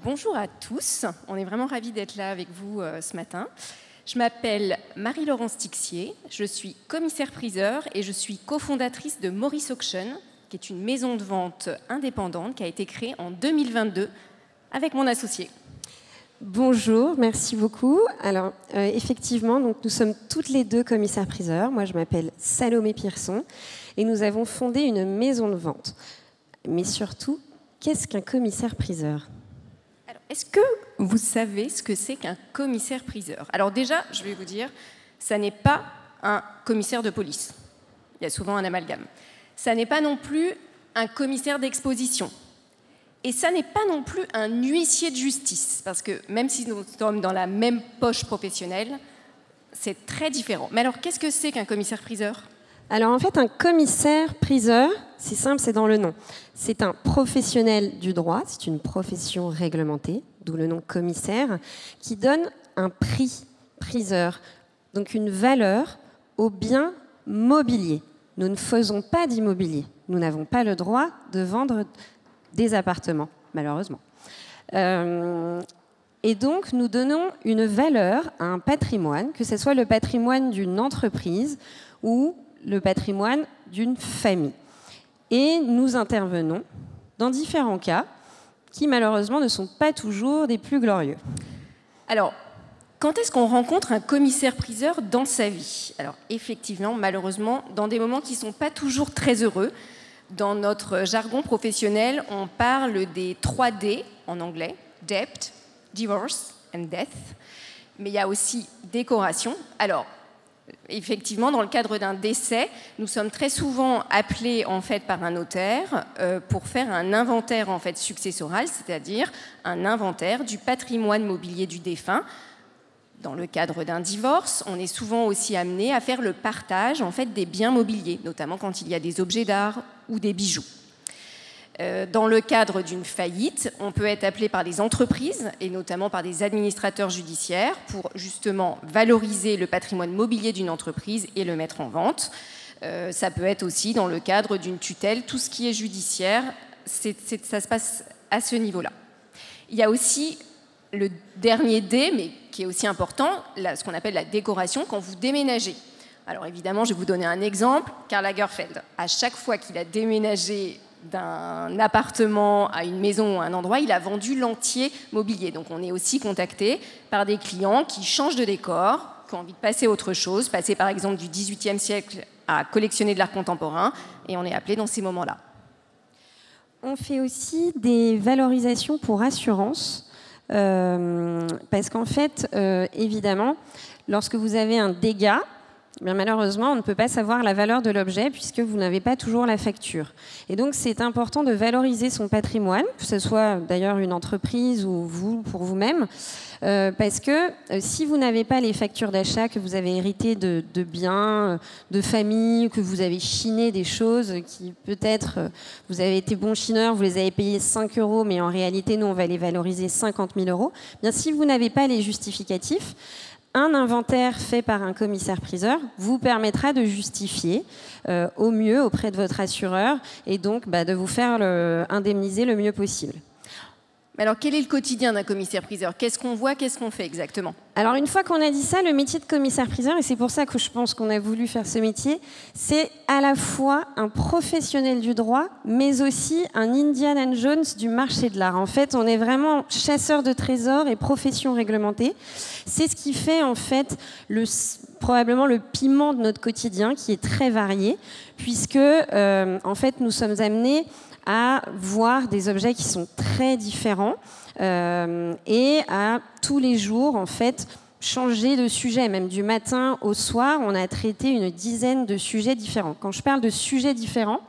bonjour à tous, on est vraiment ravis d'être là avec vous ce matin. Je m'appelle Marie-Laurence Tixier, je suis commissaire-priseur et je suis cofondatrice de Maurice Auction, qui est une maison de vente indépendante qui a été créée en 2022 avec mon associé. Bonjour, merci beaucoup. Alors, effectivement, donc, nous sommes toutes les deux commissaires-priseurs. Moi, je m'appelle Salomé Pierson et nous avons fondé une maison de vente. Mais surtout, qu'est-ce qu'un commissaire-priseur ? Alors, est-ce que vous savez ce que c'est qu'un commissaire-priseur ? Alors déjà, je vais vous dire, ça n'est pas un commissaire de police. Il y a souvent un amalgame. Ça n'est pas non plus un commissaire d'exposition. Et ça n'est pas non plus un huissier de justice, parce que même si nous sommes dans la même poche professionnelle, c'est très différent. Mais alors, qu'est-ce que c'est qu'un commissaire-priseur ? Alors en fait, un commissaire-priseur, c'est simple, c'est dans le nom. C'est un professionnel du droit, c'est une profession réglementée, d'où le nom commissaire, qui donne un prix priseur, donc une valeur aux biens mobiliers. Nous ne faisons pas d'immobilier. Nous n'avons pas le droit de vendre des appartements, malheureusement. Et donc, nous donnons une valeur à un patrimoine, que ce soit le patrimoine d'une entreprise ou le patrimoine d'une famille. Et nous intervenons dans différents cas qui, malheureusement, ne sont pas toujours des plus glorieux. Alors, quand est-ce qu'on rencontre un commissaire-priseur dans sa vie ? Alors, effectivement, malheureusement, dans des moments qui ne sont pas toujours très heureux. Dans notre jargon professionnel, on parle des 3D en anglais, debt, divorce and death. Mais il y a aussi décoration. Alors, effectivement, dans le cadre d'un décès, nous sommes très souvent appelés en fait par un notaire pour faire un inventaire en fait successoral, c'est-à-dire un inventaire du patrimoine mobilier du défunt. Dans le cadre d'un divorce, on est souvent aussi amené à faire le partage en fait, des biens mobiliers, notamment quand il y a des objets d'art ou des bijoux. Dans le cadre d'une faillite, on peut être appelé par des entreprises et notamment par des administrateurs judiciaires pour justement valoriser le patrimoine mobilier d'une entreprise et le mettre en vente. Ça peut être aussi dans le cadre d'une tutelle, tout ce qui est judiciaire, ça se passe à ce niveau-là. Il y a aussi le dernier D, mais qui est aussi important, ce qu'on appelle la décoration quand vous déménagez. Alors évidemment, je vais vous donner un exemple. Karl Lagerfeld, à chaque fois qu'il a déménagé d'un appartement à une maison ou à un endroit, il a vendu l'entier mobilier. Donc on est aussi contacté par des clients qui changent de décor, qui ont envie de passer à autre chose, passer par exemple du XVIIIe siècle à collectionner de l'art contemporain, et on est appelé dans ces moments-là. On fait aussi des valorisations pour assurance. Parce qu'en fait, évidemment, lorsque vous avez un dégât, bien malheureusement, on ne peut pas savoir la valeur de l'objet puisque vous n'avez pas toujours la facture. Et donc, c'est important de valoriser son patrimoine, que ce soit d'ailleurs une entreprise ou vous, pour vous-même, parce que si vous n'avez pas les factures d'achat, que vous avez hérité de biens, de famille, que vous avez chiné des choses qui peut-être, vous avez été bon chineur, vous les avez payés 5 €, mais en réalité, nous, on va les valoriser 50 000 €. Bien, si vous n'avez pas les justificatifs, un inventaire fait par un commissaire-priseur vous permettra de justifier au mieux auprès de votre assureur et donc de vous faire indemniser le mieux possible. Alors, quel est le quotidien d'un commissaire-priseur ? Qu'est-ce qu'on voit ? Qu'est-ce qu'on fait exactement ? Alors, une fois qu'on a dit ça, le métier de commissaire-priseur, et c'est pour ça que je pense qu'on a voulu faire ce métier, c'est à la fois un professionnel du droit, mais aussi un Indiana Jones du marché de l'art. En fait, on est vraiment chasseur de trésors et profession réglementée. C'est ce qui fait, en fait, probablement le piment de notre quotidien, qui est très varié, puisque, en fait, nous sommes amenés à voir des objets qui sont très différents et à tous les jours, en fait, changer de sujet. Même du matin au soir, on a traité une dizaine de sujets différents. Quand je parle de sujets différents,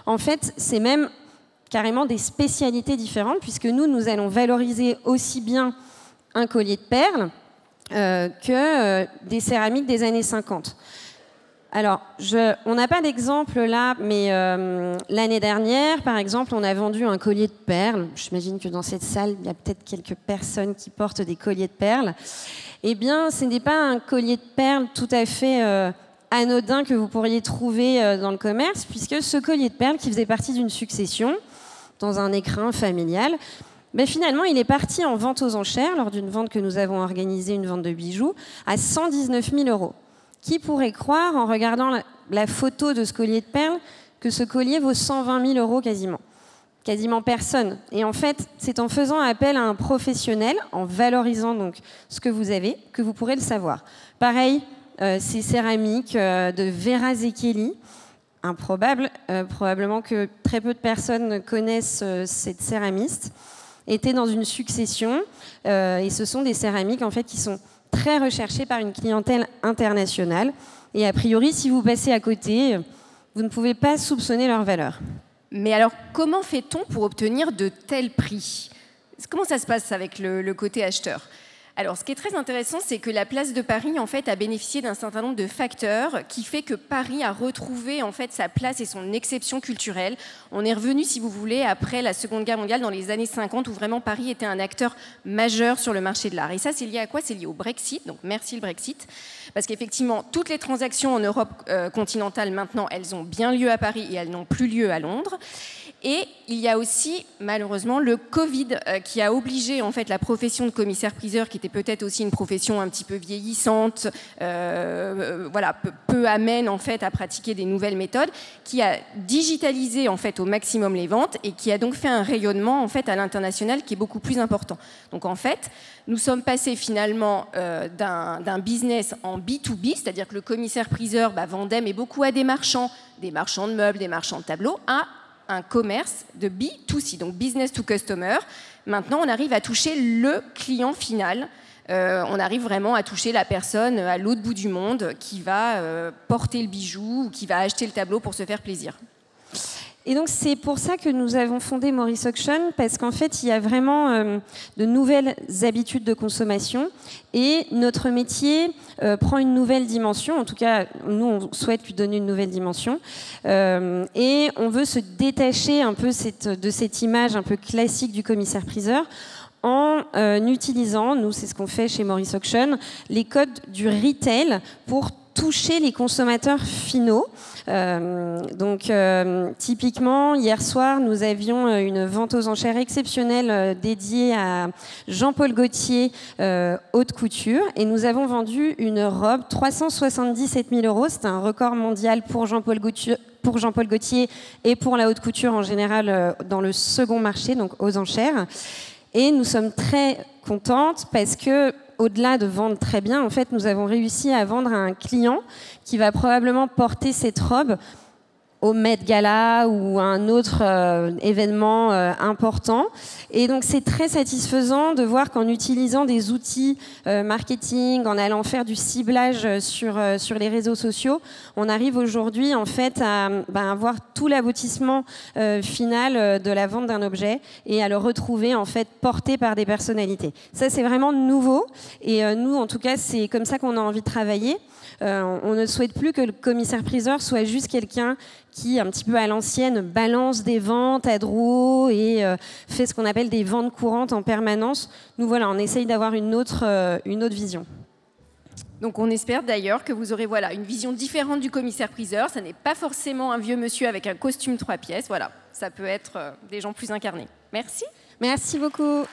en fait, c'est même carrément des spécialités différentes, puisque nous allons valoriser aussi bien un collier de perles que des céramiques des années 50. Alors, on n'a pas d'exemple là, mais l'année dernière, par exemple, on a vendu un collier de perles. J'imagine que dans cette salle, il y a peut-être quelques personnes qui portent des colliers de perles. Eh bien, ce n'est pas un collier de perles tout à fait anodin que vous pourriez trouver dans le commerce, puisque ce collier de perles, qui faisait partie d'une succession, dans un écrin familial, Ben finalement, il est parti en vente aux enchères, lors d'une vente que nous avons organisée, une vente de bijoux, à 119 000 €. Qui pourrait croire, en regardant la photo de ce collier de perles, que ce collier vaut 120 000 € quasiment? Quasiment personne. Et en fait, c'est en faisant appel à un professionnel, en valorisant donc ce que vous avez, que vous pourrez le savoir. Pareil, ces céramiques de Vera Zekeli, improbable, probablement que très peu de personnes connaissent cette céramiste, étaient dans une succession, et ce sont des céramiques en fait qui sont très recherchées par une clientèle internationale. Et a priori, si vous passez à côté, vous ne pouvez pas soupçonner leur valeur. Mais alors, comment fait-on pour obtenir de tels prix? Comment ça se passe avec le côté acheteur? Alors, ce qui est très intéressant, c'est que la place de Paris, en fait, a bénéficié d'un certain nombre de facteurs qui fait que Paris a retrouvé, en fait, sa place et son exception culturelle. On est revenu, si vous voulez, après la Seconde Guerre mondiale, dans les années 50, où vraiment Paris était un acteur majeur sur le marché de l'art. Et ça, c'est lié à quoi? C'est lié au Brexit, donc merci le Brexit. Parce qu'effectivement, toutes les transactions en Europe continentale, maintenant, elles ont bien lieu à Paris et elles n'ont plus lieu à Londres. Et il y a aussi, malheureusement, le Covid qui a obligé en fait la profession de commissaire-priseur, qui était peut-être aussi une profession un petit peu vieillissante, voilà, peu amène en fait à pratiquer des nouvelles méthodes, qui a digitalisé en fait au maximum les ventes et qui a donc fait un rayonnement en fait à l'international qui est beaucoup plus important. Donc en fait, nous sommes passés finalement d'un business en B2B, c'est-à-dire que le commissaire-priseur vendait mais beaucoup à des marchands de meubles, des marchands de tableaux, à un commerce de B2C, donc business to customer. Maintenant, on arrive à toucher le client final. On arrive vraiment à toucher la personne à l'autre bout du monde qui va porter le bijou ou qui va acheter le tableau pour se faire plaisir. Et donc c'est pour ça que nous avons fondé Maurice Auction, parce qu'en fait il y a vraiment de nouvelles habitudes de consommation et notre métier prend une nouvelle dimension. En tout cas, nous on souhaite lui donner une nouvelle dimension et on veut se détacher un peu de cette image un peu classique du commissaire-priseur en utilisant, nous c'est ce qu'on fait chez Maurice Auction, les codes du retail pour toucher les consommateurs finaux. Typiquement, hier soir, nous avions une vente aux enchères exceptionnelle dédiée à Jean-Paul Gaultier, haute couture, et nous avons vendu une robe 377 000 €. C'est un record mondial pour Jean-Paul Gaultier et pour la haute couture en général dans le second marché, donc aux enchères. Et nous sommes très contentes parce que, au-delà de vendre très bien, en fait, nous avons réussi à vendre à un client qui va probablement porter cette robe au Met Gala ou à un autre événement important. Et donc, c'est très satisfaisant de voir qu'en utilisant des outils marketing, en allant faire du ciblage sur les réseaux sociaux, on arrive aujourd'hui, en fait, à avoir tout l'aboutissement final de la vente d'un objet et à le retrouver, en fait, porté par des personnalités. Ça, c'est vraiment nouveau. Et nous, en tout cas, c'est comme ça qu'on a envie de travailler. On ne souhaite plus que le commissaire-priseur soit juste quelqu'un qui, un petit peu à l'ancienne, balance des ventes à Drouot et fait ce qu'on appelle des ventes courantes en permanence. Nous, voilà, on essaye d'avoir une autre vision. Donc on espère d'ailleurs que vous aurez une vision différente du commissaire-priseur. Ça n'est pas forcément un vieux monsieur avec un costume 3 pièces. Voilà, ça peut être des gens plus incarnés. Merci. Merci beaucoup.